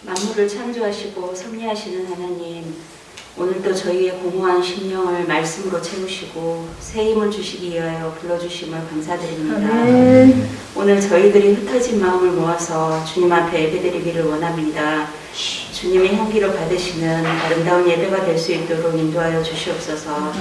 만물을 창조하시고 섭리하시는 하나님, 오늘도 저희의 공허한 심령을 말씀으로 채우시고 새 힘을 주시기 위하여 불러주심을 감사드립니다. 아멘. 오늘 저희들이 흩어진 마음을 모아서 주님 앞에 예배드리기를 원합니다. 주님의 향기를 받으시는 아름다운 예배가 될 수 있도록 인도하여 주시옵소서.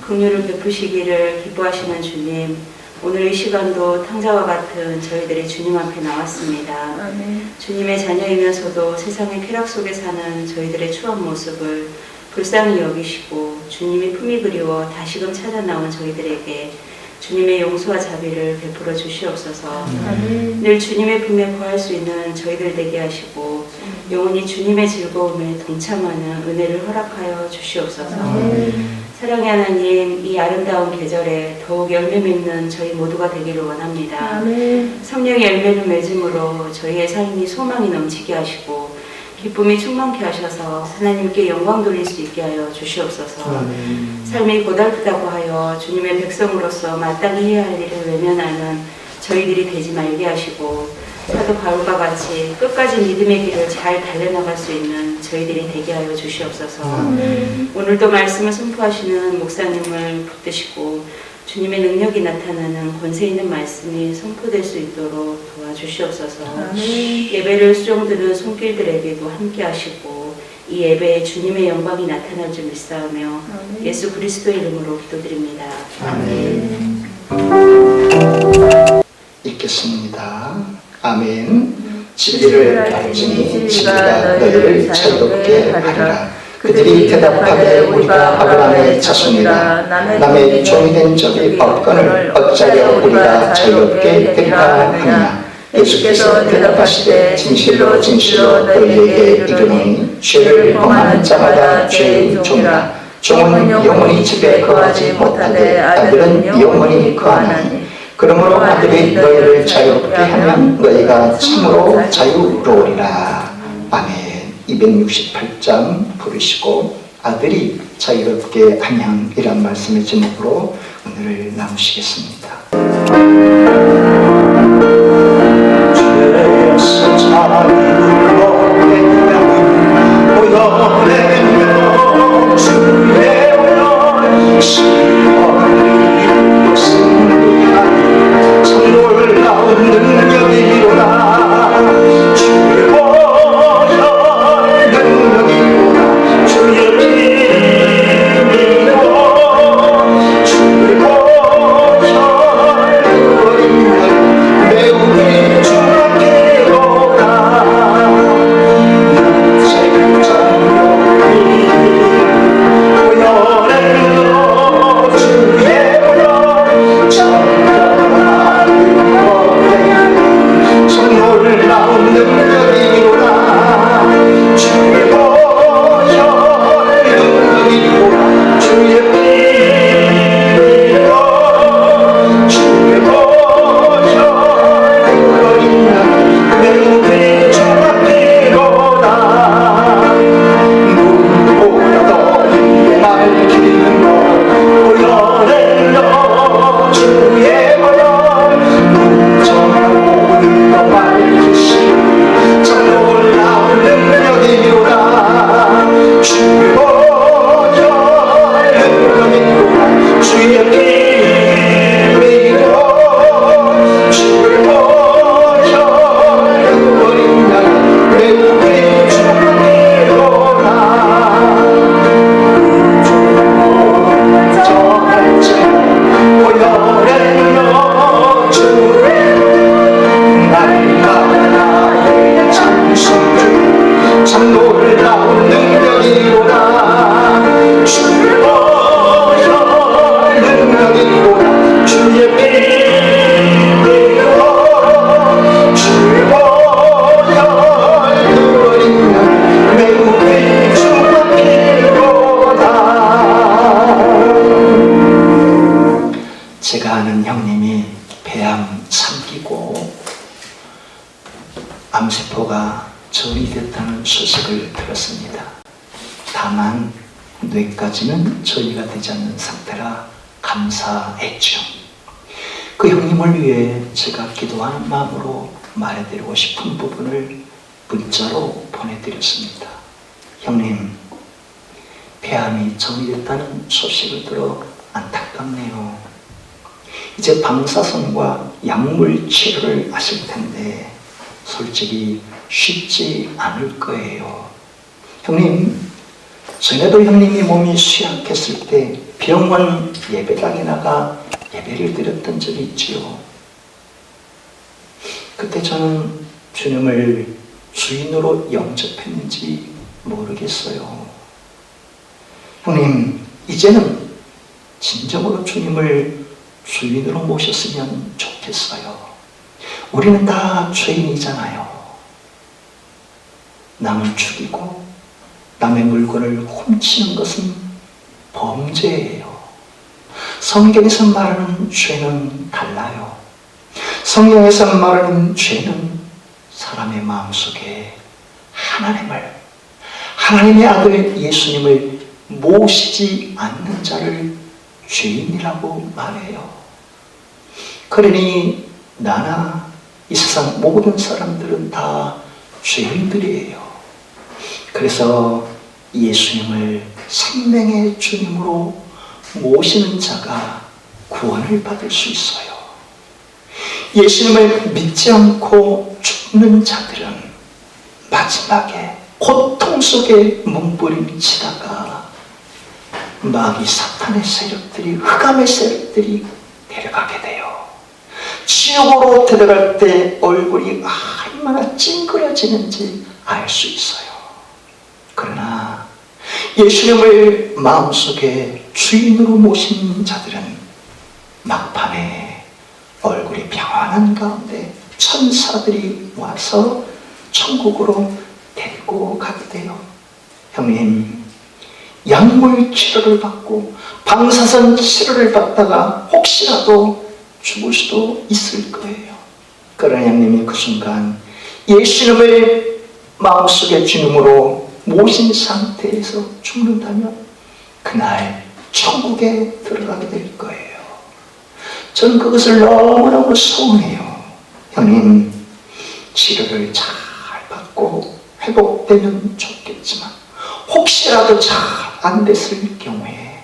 긍휼을 베푸시기를 기뻐하시는 주님, 오늘 이 시간도 탕자와 같은 저희들이 주님 앞에 나왔습니다. 아멘. 주님의 자녀이면서도 세상의 쾌락 속에 사는 저희들의 추한 모습을 불쌍히 여기시고 주님이 품이 그리워 다시금 찾아 나온 저희들에게 주님의 용서와 자비를 베풀어 주시옵소서. 아멘. 늘 주님의 품에 거할 수 있는 저희들 되게 하시고 영원히 주님의 즐거움에 동참하는 은혜를 허락하여 주시옵소서. 아멘. 사랑의 하나님, 이 아름다운 계절에 더욱 열매 맺는 저희 모두가 되기를 원합니다. 아멘. 성령의 열매를 맺음으로 저희의 삶이 소망이 넘치게 하시고 기쁨이 충만케 하셔서 하나님께 영광 돌릴 수 있게 하여 주시옵소서. 삶이 고달프다고 하여 주님의 백성으로서 마땅히 해야 할 일을 외면하는 저희들이 되지 말게 하시고 사도 바울과 같이 끝까지 믿음의 길을 잘 달려나갈 수 있는 저희들이 되게 하여 주시옵소서. 오늘도 말씀을 선포하시는 목사님을 붙드시고 주님의 능력이 나타나는 권세 있는 말씀이 선포될 수 있도록 도와주시옵소서. 예배를 수종드는 손길들에게도 함께 하시고 이 예배에 주님의 영광이 나타날 줄 믿사오며 예수 그리스도의 이름으로 기도드립니다. 아멘. 읽겠습니다. 아멘. 진리를 알지니 진리가 너희를 자유롭게 하리라. 그들이 대답하되 우리가 아브라함의 자손이라. 남의 종이 된 적이 없거늘 어찌하여 우리가 자유롭게 되리라 하느냐. 예수께서 대답하시되 진실로 진실로 너희에게 이르노니 죄를 범하는 자마다 죄의 종이라. 종은 영원히 집에 거하지 못하되 아들은 영원히 거하나니. 그러므로 아들이 너희를 자유롭게 하면 너희가 참으로 자유로우리라. 아멘. 268장 부르시고 아들이 자유롭게 하면이란 말씀의 제목으로 오늘을 나누시겠습니다. 죄에서 자유롭게 하면 오여내며 주의 오여 시험이 승리하니 참 놀라운 능력이로다. 주의 제가 아는 형님이 폐암 3기고 암세포가 전이 됐다는 소식을 들었습니다. 다만 뇌까지는 전이가 되지 않는 상태라 감사했죠. 그 형님을 위해 제가 기도하는 마음으로 말해드리고 싶은 부분을 문자로 보내드렸습니다. 형님, 폐암이 정리됐다는 소식을 들어 안타깝네요. 이제 방사선과 약물 치료를 하실 텐데 솔직히 쉽지 않을 거예요. 형님, 전에도 형님이 몸이 쇠약했을 때 병원 예배당에 나가 예배를 드렸던 적이 있지요. 그때 저는 주님을 주인으로 영접했는지 모르겠어요. 형님, 이제는 진정으로 주님을 주인으로 모셨으면 좋겠어요. 우리는 다 죄인이잖아요. 남을 죽이고 남의 물건을 훔치는 것은 범죄예요. 성경에서 말하는 죄는 달라요. 성경에서 말하는 죄는 사람의 마음속에 하나님의 아들 예수님을 모시지 않는 자를 죄인이라고 말해요. 그러니 나나 이 세상 모든 사람들은 다 죄인들이에요. 그래서 예수님을 생명의 주님으로 모시는 자가 구원을 받을 수 있어요. 예수님을 믿지 않고 죽는 자들은 마지막에 고통 속에 몸부림치다가 마귀 사탄의 세력들이, 흑암의 세력들이 데려가게 돼요. 지옥으로 데려갈 때 얼굴이 얼마나 찡그려지는지 알 수 있어요. 그러나 예수님을 마음속에 주인으로 모신 자들은 막판에 얼굴이 평안한 가운데 천사들이 와서 천국으로 데리고 가게 돼요. 형님, 약물 치료를 받고 방사선 치료를 받다가 혹시라도 죽을 수도 있을 거예요. 그러나 형님이 그 순간 예수님을 마음속에 주님으로 모신 상태에서 죽는다면 그날 천국에 들어가게 될 거예요. 저는 그것을 너무너무 소원해요. 형님, 치료를 잘 받고 회복되면 좋겠지만 혹시라도 잘 안 됐을 경우에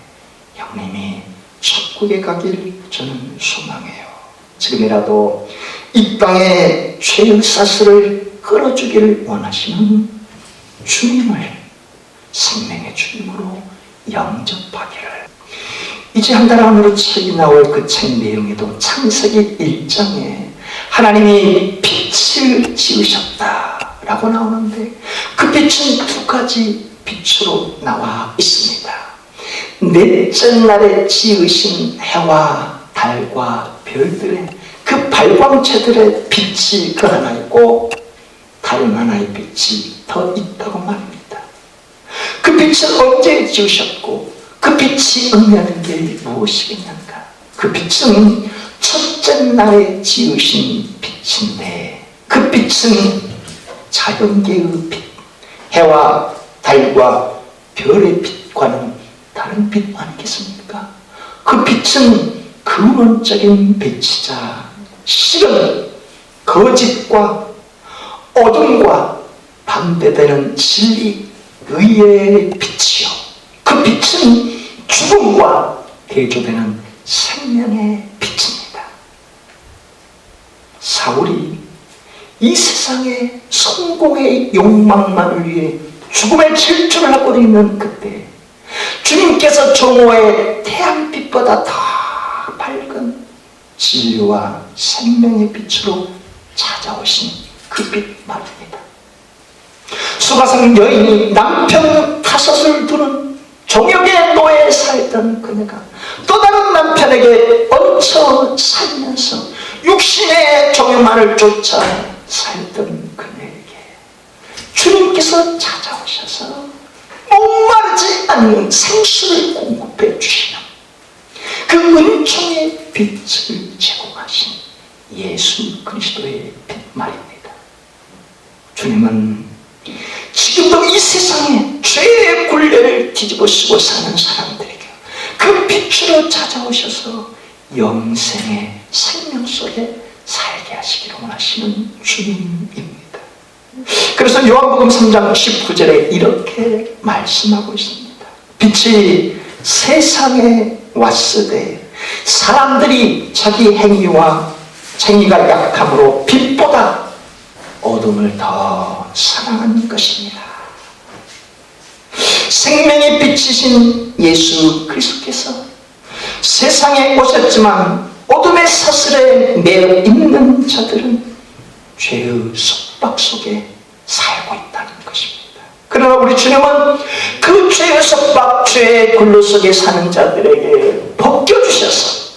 형님이 천국에 가길 저는 소망해요. 지금이라도 이 땅의 죄의 사슬을 끌어주기를 원하시는 주님을 생명의 주님으로 영접하기를. 이제 한 달 안으로 책이 나올 그 책 내용에도 창세기 1장에 하나님이 빛을 지으셨다라고 나오는데 그 빛은 두 가지 빛으로 나와 있습니다. 넷째 날에 지으신 해와 달과 별들의 그 발광체들의 빛이 그 하나 있고 다른 하나의 빛이 더 있다고 말합니다. 그 빛을 언제 지으셨고 그 빛이 의미하는 게 무엇이겠는가? 그 빛은 첫째 날에 지으신 빛인데 그 빛은 자연계의 빛, 해와 달과 별의 빛과는 다른 빛 아니겠습니까? 그 빛은 근원적인 빛이자 실은 거짓과 어둠과 반대되는 진리, 의의 빛이요. 그 빛은 죽음과 대조되는 생명의 빛입니다. 사울이 이 세상의 성공의 욕망만을 위해 죽음의 질주를 하고 있는 그때 주님께서 정오의 태양빛보다 더 밝은 진리와 생명의 빛으로 찾아오신 그 빛 말입니다. 수가성 여인이 남편 5을 두는 종역의 노예에 살던 그녀가 또 다른 남편에게 얹혀 살면서 육신의 종역만을 쫓아 살던 그녀에게 주님께서 찾아오셔서 목마르지 않는 생수를 공급해 주시는 그 은총의 빛을 제공하신 예수 그리스도의 빛 말입니다. 주님은 지금도 이 세상에 죄의 굴레를 뒤집어쓰고 사는 사람들에게 그 빛으로 찾아오셔서 영생의 생명 속에 살게 하시기를 원하시는 주님입니다. 그래서 요한복음 3장 19절에 이렇게 말씀하고 있습니다. 빛이 세상에 왔으되 사람들이 자기 행위가 약함으로 빛보다 어둠을 더 사랑한 것입니다. 생명의 빛이신 예수 그리스도께서 세상에 오셨지만 어둠의 사슬에 매여 있는 자들은 죄의 속박 속에 살고 있다는 것입니다. 그러나 우리 주님은 그 죄의 속박, 죄의 굴로 속에 사는 자들에게 벗겨주셔서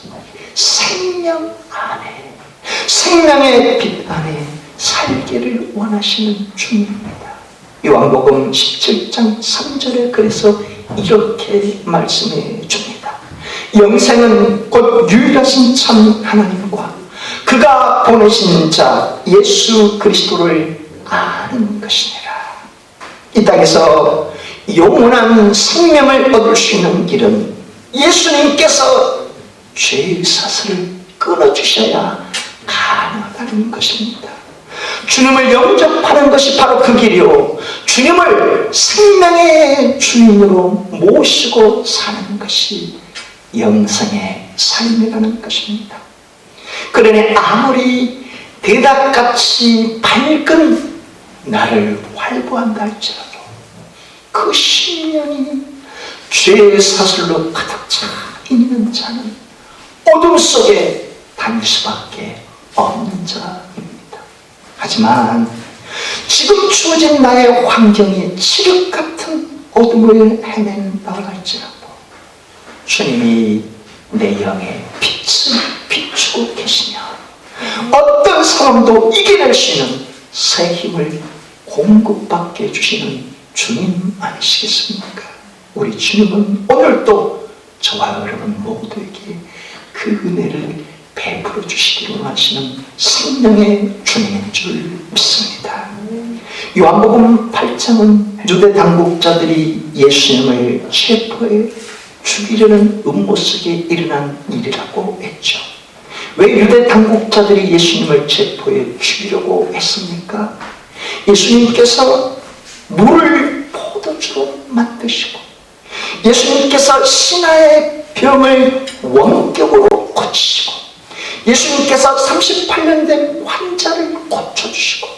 생명 안에, 생명의 빛 안에 살기를 원하시는 주님입니다. 요한복음 17장 3절에 그래서 이렇게 말씀해 줍니다. 영생은 곧 유일하신 참 하나님과 그가 보내신 자 예수 그리스도를 아는 것이니라. 이 땅에서 영원한 생명을 얻을 수 있는 길은 예수님께서 죄의 사슬을 끊어주셔야 가능하다는 것입니다. 주님을 영접하는 것이 바로 그 길이요, 주님을 생명의 주인으로 모시고 사는 것이 영생의 삶이라는 것입니다. 그러니 아무리 대낮같이 밝은 나를 활보한다 할지라도 그 심령이 죄의 사슬로 가득 차 있는 자는 어둠 속에 다닐 수밖에 없는 자입니다. 하지만 지금 주어진 나의 환경이 칠흑 같은 어둠을 헤맨다 할지라도 주님이 내 영에 빛을 비추고 계시며 어떤 사람도 이겨낼 수 있는 새 힘을 공급받게 해주시는 주님 아니시겠습니까? 우리 주님은 오늘도 저와 여러분 모두에게 그 은혜를 베풀어 주시기로 하시는 생명의 주님인 줄 믿습니다. 요한복음 8장은 유대 당국자들이 예수님을 체포해 죽이려는 음모 속에 일어난 일이라고 했죠. 왜 유대 당국자들이 예수님을 체포해 죽이려고 했습니까? 예수님께서 물을 포도주로 만드시고 예수님께서 신하의 병을 원격으로 고치시고 예수님께서 38년 된 환자를 고쳐주시고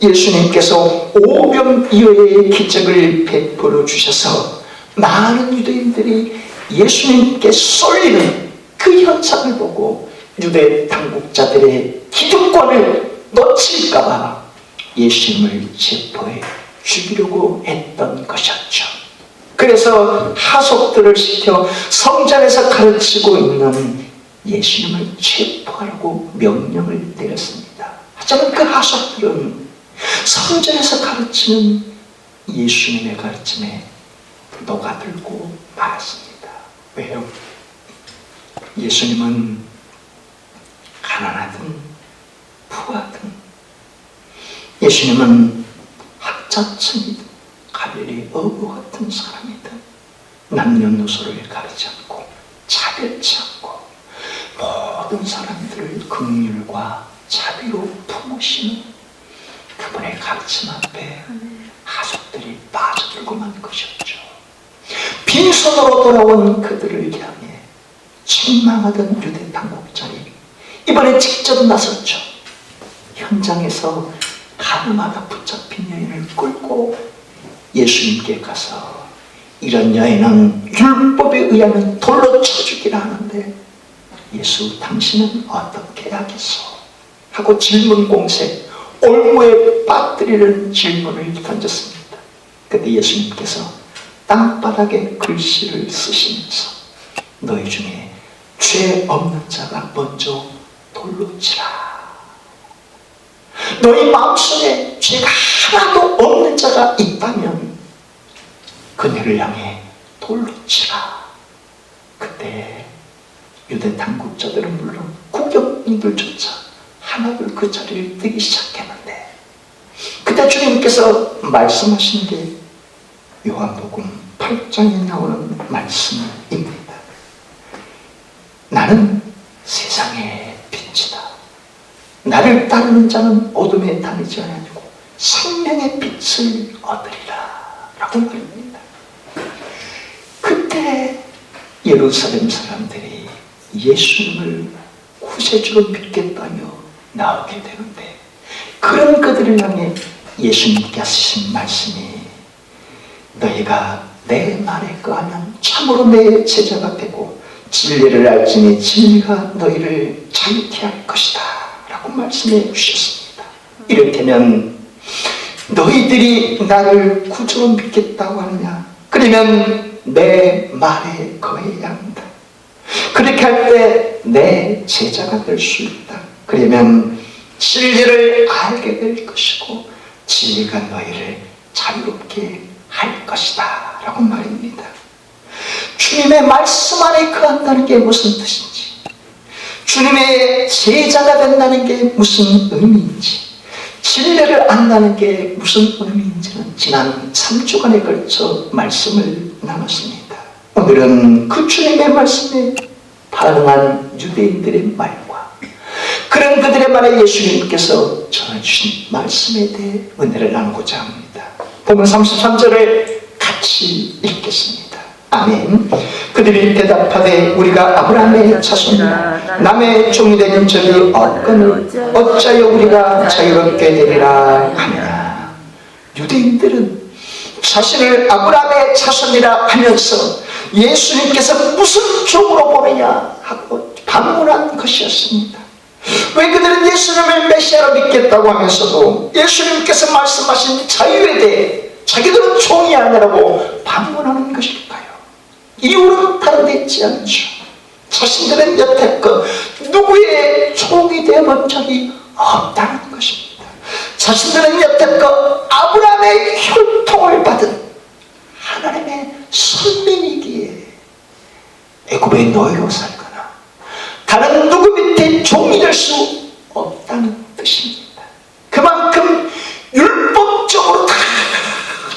예수님께서 오병이어의 기적을 베풀어 주셔서 많은 유대인들이 예수님께 쏠리는 그 현상을 보고 유대 당국자들의 기득권을 놓칠까봐 예수님을 체포해 죽이려고 했던 것이었죠. 그래서 하속들을 시켜 성전에서 가르치고 있는 예수님을 체포하라고 명령을 내렸습니다. 하지만 그 하속들은 성전에서 가르치는 예수님의 가르침에 녹아들고 말았습니다. 왜요? 예수님은 가난하든 부하든 예수님은 학자층이든 갈릴리 어부 같은 사람이든 남녀노소를 가리지 않고 차별치 않고 모든 사람들을 긍휼과 자비로 품으시는 그분의 가르침 앞에 하속들이 빠져들고 만 것이었죠. 빈손으로 돌아온 그들을 향해 책망하던 유대 당국자들이 이번에 직접 나섰죠. 현장에서 가늠하다 붙잡힌 여인을 끌고 예수님께 가서 이런 여인은 율법에 의하면 돌로 쳐 죽이라 하는데 예수 당신은 어떻게 하겠소? 하고 질문 공세, 올무에 빠뜨리는 질문을 던졌습니다. 그때 예수님께서 땅바닥에 글씨를 쓰시면서 너희 중에 죄 없는 자가 먼저 돌로 치라. 너희 마음속에 죄가 하나도 없는 자가 있다면 그녀를 향해 돌로 치라. 그때 유대 당국자들은 물론 국경인들조차 하나둘 그 자리를 뜨기 시작했는데 그때 주님께서 말씀하신 게 요한복음 8장에 나오는 말씀입니다. 나는 세상의 빛이다. 나를 따르는 자는 어둠에 다니지 아니하고 생명의 빛을 얻으리라 라고 말합니다. 그때 예루살렘 사람들이 예수님을 구세주로 믿겠다며 나오게 되는데, 그런 그들을 향해 예수님께 하신 말씀이, 너희가 내 말에 거하면 참으로 내 제자가 되고 진리를 알지니 진리가 너희를 자유케 할 것이다 라고 말씀해 주셨습니다. 이렇다면 너희들이 나를 구주로 믿겠다고 하느냐? 그러면 내 말에 거해야 한다. 그렇게 할 때 내 제자가 될 수 있다. 그러면 진리를 알게 될 것이고 진리가 너희를 자유롭게 할 것이다 라고 말입니다. 주님의 말씀 안에 거한다는 게 무슨 뜻인지, 주님의 제자가 된다는 게 무슨 의미인지, 진리를 안다는 게 무슨 의미인지는 지난 3주간에 걸쳐 말씀을 나눴습니다. 오늘은 그 주님의 말씀에 반응한 유대인들의 말과 그런 그들의 말에 예수님께서 전해주신 말씀에 대해 은혜를 나누고자 합니다. 본문 33절을 같이 읽겠습니다. 아멘. 그들이 대답하되 우리가 아브라함의 자손이라 남의 종이 된 적이 없거늘 어찌하여 우리가 자유롭게 되리라 하느냐. 유대인들은 자신을 아브라함의 자손이라 하면서 예수님께서 무슨 종으로 보느냐 하고 반문한 것이었습니다. 왜 그들은 예수님을 메시아로 믿겠다고 하면서도 예수님께서 말씀하신 자유에 대해 자기들은 종이 아니라고 반문하는 것일까요? 이유는 다른 데 있지 않죠. 자신들은 여태껏 누구의 종이 되어본 적이 없다는 것입니다. 자신들은 여태껏 아브라함의 혈통을 받은 하나님의 선민이기에 애굽의 노예로 살거나 다른 누구 밑에 종이 될 수 없다는 뜻입니다. 그만큼 율법적으로 다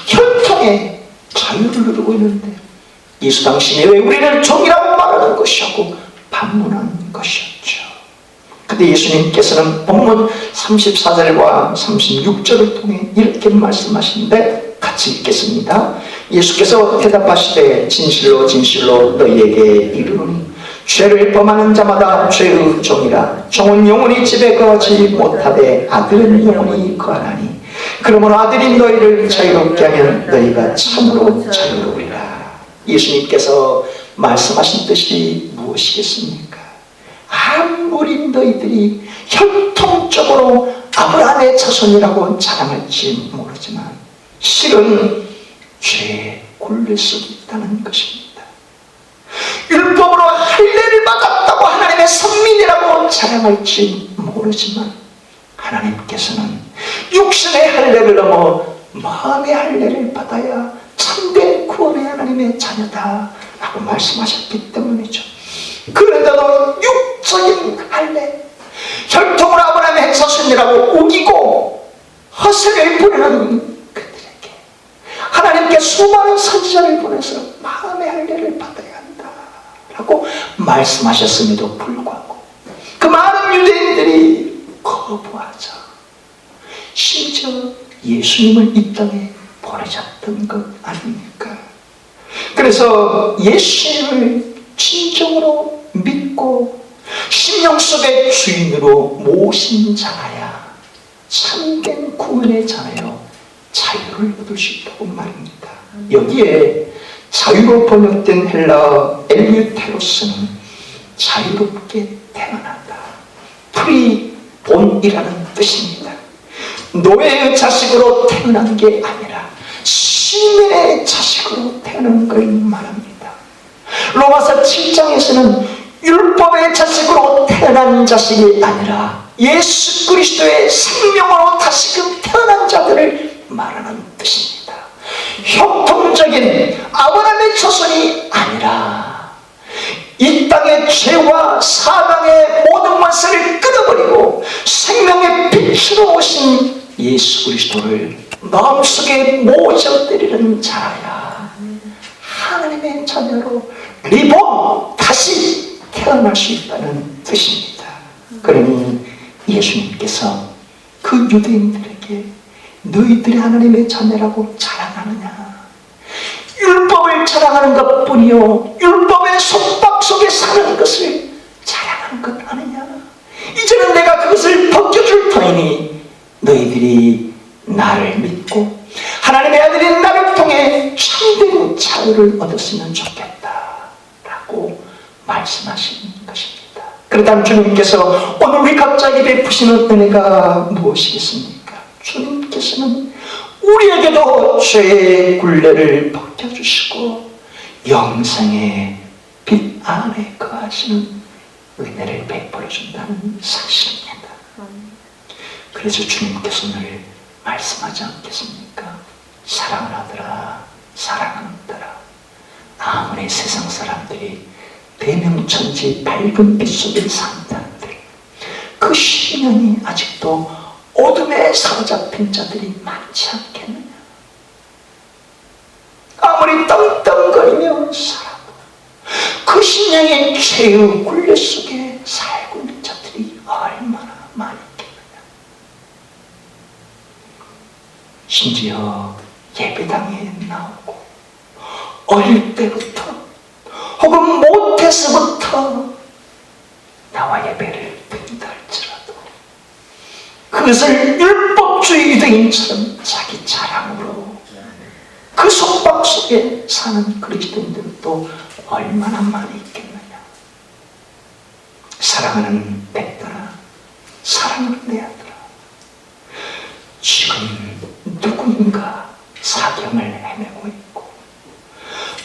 혈통에 자유를 누리고 있는데 예수 당신이 왜 우리를 종이라고 말하는 것이라고 반문한 것이었죠. 근데 예수님께서는 본문 34절과 36절을 통해 이렇게 말씀하시는데 같이 읽겠습니다. 예수께서 대답하시되 진실로 진실로 너희에게 이르노니 죄를 범하는 자마다 죄의 종이라. 종은 영원히 집에 거하지 못하되 아들은 영원히 거하나니 그러므로 아들이 너희를 자유롭게 하면 너희가 참으로 자유로우리라. 예수님께서 말씀하신 뜻이 무엇이겠습니까? 아무리 너희들이 혈통적으로 아브라함의 자손이라고 자랑할지 모르지만 실은 죄의 굴레 속에 있다는 것입니다. 율법으로 할례를 받았다고 하나님의 선민이라고 자랑할지 모르지만 하나님께서는 육신의 할례를 넘어 마음의 할례를 받아야 참된 구원의 하나님의 자녀다 라고 말씀하셨기 때문이죠. 그래도 육적인 할례, 혈통으로 아브라함의 자손이라고 우기고 허세를 부리는 그들에게 하나님께 수많은 선지자를 보내서 마음의 할례를 받아야 한다 라고 말씀하셨음에도 불구하고 그 많은 유대인들이 거부하자 심지어 예수님을 이 땅에 보내셨던 것 아닙니까? 그래서 예수님을 진정으로 믿고 심령 속의 주인으로 모신 자라야 참된 구원의 자라여 자유를 얻을 수 있다고 말입니다. 여기에 자유로 번역된 헬라어 엘유테로스는 자유롭게 태어난다, 프리본이라는 뜻입니다. 노예의 자식으로 태어난 게 아니라 시민의 자식으로 태어난 걸 말합니다. 로마서 7장에서는 율법의 자식으로 태어난 자식이 아니라 예수 그리스도의 생명으로 다시금 태어난 자들을 말하는 뜻입니다. 혈통적인 아브라함의 자손이 아니라 이 땅의 죄와 사망의 모든 원수를 끊어버리고 생명의 빛으로 오신 예수 그리스도를 마음속에 모셔드리는 자야 하나님의 자녀로 리본 다시 태어날 수 있다는 뜻입니다. 그러니 예수님께서 그 유대인들에게 너희들이 하나님의 자녀라고 자랑하느냐? 율법을 자랑하는 것뿐이요, 율법의 속박 속에 사는 것을 자랑하는 것 아니냐? 이제는 내가 그것을 벗겨줄 터이니 너희들이 나를 믿고 하나님의 아들인 나를 통해 참된 자유를 얻었으면 좋겠다 라고 말씀하신 것입니다. 그렇다면 주님께서 오늘 우리 각자에게 베푸시는 은혜가 무엇이겠습니까? 주님께서는 우리에게도 죄의 굴레를 벗겨주시고 영생의 빛 안에 거하시는 은혜를 베풀어 준다는 사실입니다. 그래서 주님께서 늘 말씀하지 않겠습니까? 사랑하더라, 사랑하더라. 아무리 세상 사람들이 대명천지 밝은 빛 속에 산다 한들 그 시련이 아직도 어둠에 사로잡힌 자들이 많지 않겠느냐? 아무리 떵떵거리며 살아도 그 신령의 죄의 굴레 속에 살고 있는 자들이 얼마나 많이 있겠느냐? 심지어 예배당에 나오고 어릴 때부터 혹은 못해서부터 나와 예배를 드린다 할지라도 그것을 율법주의 유대인처럼 자기 자랑으로 그 속박 속에 사는 그리스도인들도 얼마나 많이 있겠느냐? 사랑하는 뱃들아, 사랑하는 내 아들아, 지금 누군가 사경을 헤매고 있고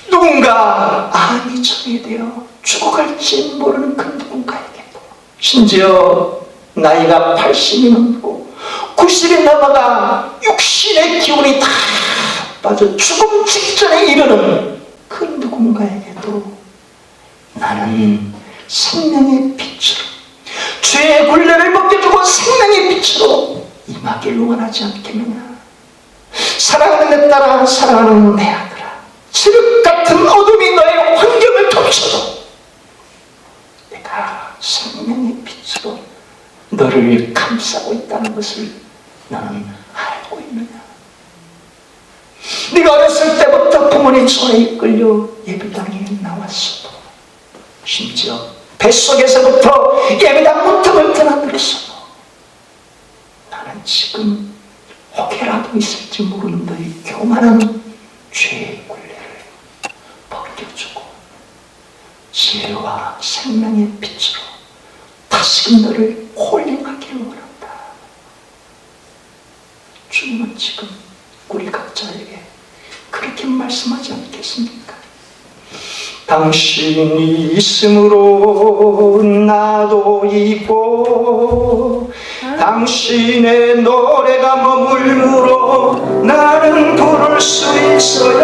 누군가 암이 정해되어 죽어갈지 모르는 그 누군가에게도 심지어 나이가 80이 넘고 90이 넘어가 육신의 기운이 다 빠져 죽음 직전에 이르는 그 누군가에게도 나는 생명의 빛으로 죄의 굴레를 벗겨주고 생명의 빛으로 임하길 원하지 않겠느냐? 사랑하는 내 딸아, 사랑하는 내 아들아, 칠흑 같은 어둠이 너의 환경을 덮쳐도 내가 생명의 빛으로 너를 감싸고 있다는 것을 너는 알고 있느냐? 네가 어렸을 때부터 부모님 손에 이끌려 예배당에 나왔어도 심지어 뱃속에서부터 예배당 문턱을 드나들었어도 나는 지금 혹여라도 있을지 모르는 너의 교만한 죄의 굴레를 벗겨주고 지혜와 생명의 빛으로 다시금 너를 홀링하기를 원한다. 주님은 지금 우리 각자에게 그렇게 말씀하지 않겠습니까? 당신이 있음으로 나도 있고 당신의 노래가 머물므로 나는 부를 수 있어요.